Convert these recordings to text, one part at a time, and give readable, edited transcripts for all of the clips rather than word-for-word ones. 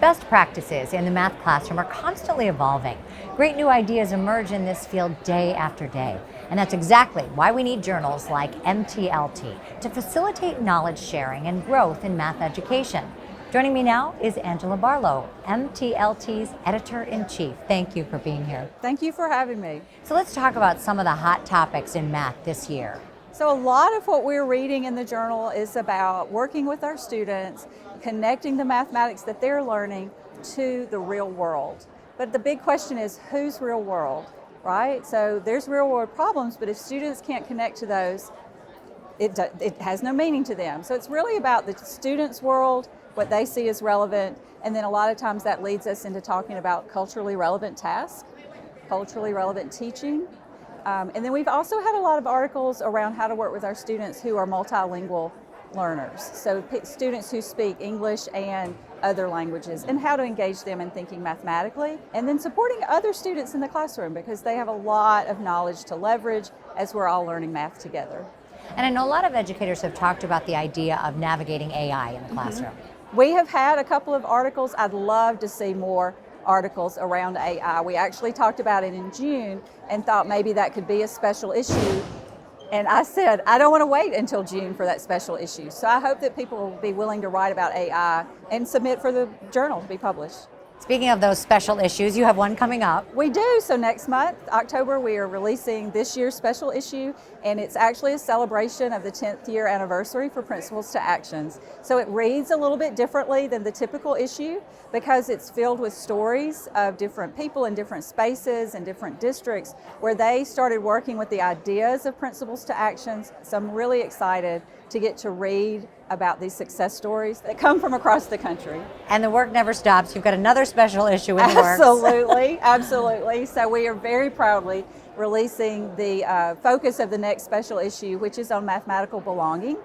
Best practices in the math classroom are constantly evolving. Great new ideas emerge in this field day after day. And that's exactly why we need journals like MTLT to facilitate knowledge sharing and growth in math education. Joining me now is Angela Barlow, MTLT's Editor-in-Chief. Thank you for being here. Thank you for having me. So let's talk about some of the hot topics in math this year. So a lot of what we're reading in the journal is about working with our students, connecting the mathematics that they're learning to the real world. But the big question is, whose real world, right? So there's real world problems, but if students can't connect to those, it has no meaning to them. So it's really about the students' world, what they see as relevant, and then a lot of times that leads us into talking about culturally relevant tasks, culturally relevant teaching. And then we've also had a lot of articles around how to work with our students who are multilingual learners. So students who speak English and other languages, and how to engage them in thinking mathematically. And then supporting other students in the classroom because they have a lot of knowledge to leverage as we're all learning math together. And I know a lot of educators have talked about the idea of navigating AI in the classroom. We have had a couple of articles. I'd love to see more articles around AI. We actually talked about it in June and thought maybe that could be a special issue. And I said, I don't want to wait until June for that special issue. So I hope that people will be willing to write about AI and submit for the journal to be published. Speaking of those special issues, you have one coming up. We do. So next month, October, we are releasing this year's special issue, and it's actually a celebration of the 10th year anniversary for Principles to Actions. So it reads a little bit differently than the typical issue because it's filled with stories of different people in different spaces and different districts where they started working with the ideas of Principles to Actions. So I'm really excited to get to read about these success stories that come from across the country. And the work never stops. You've got another special issue in the works. Absolutely, absolutely. So we are very proudly releasing the focus of the next special issue, which is on mathematical belonging.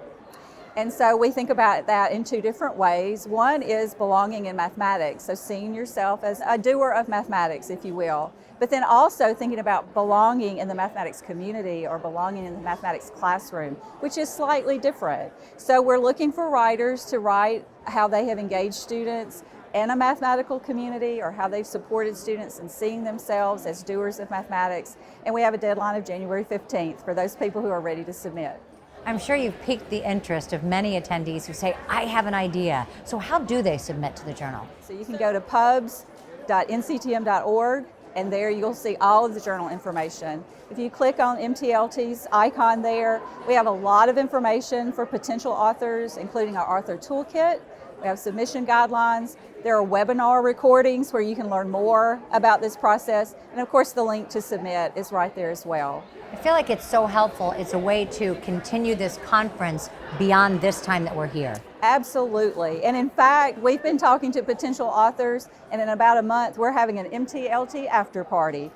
And so we think about that in two different ways. One is belonging in mathematics, so seeing yourself as a doer of mathematics, if you will, but then also thinking about belonging in the mathematics community or belonging in the mathematics classroom, which is slightly different. So we're looking for writers to write how they have engaged students in a mathematical community or how they've supported students in seeing themselves as doers of mathematics. And we have a deadline of January 15th for those people who are ready to submit. I'm sure you've piqued the interest of many attendees who say, I have an idea. So how do they submit to the journal? So you can go to pubs.nctm.org, and there you'll see all of the journal information. If you click on MTLT's icon there, we have a lot of information for potential authors, including our author toolkit. We have submission guidelines. There are webinar recordings where you can learn more about this process. And of course, the link to submit is right there as well. I feel like it's so helpful. It's a way to continue this conference beyond this time that we're here. Absolutely. And in fact, we've been talking to potential authors, and in about a month, we're having an MTLT after party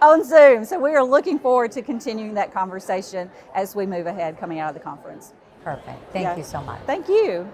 on Zoom. So we are looking forward to continuing that conversation as we move ahead coming out of the conference. Perfect. Thank you so much. Thank you.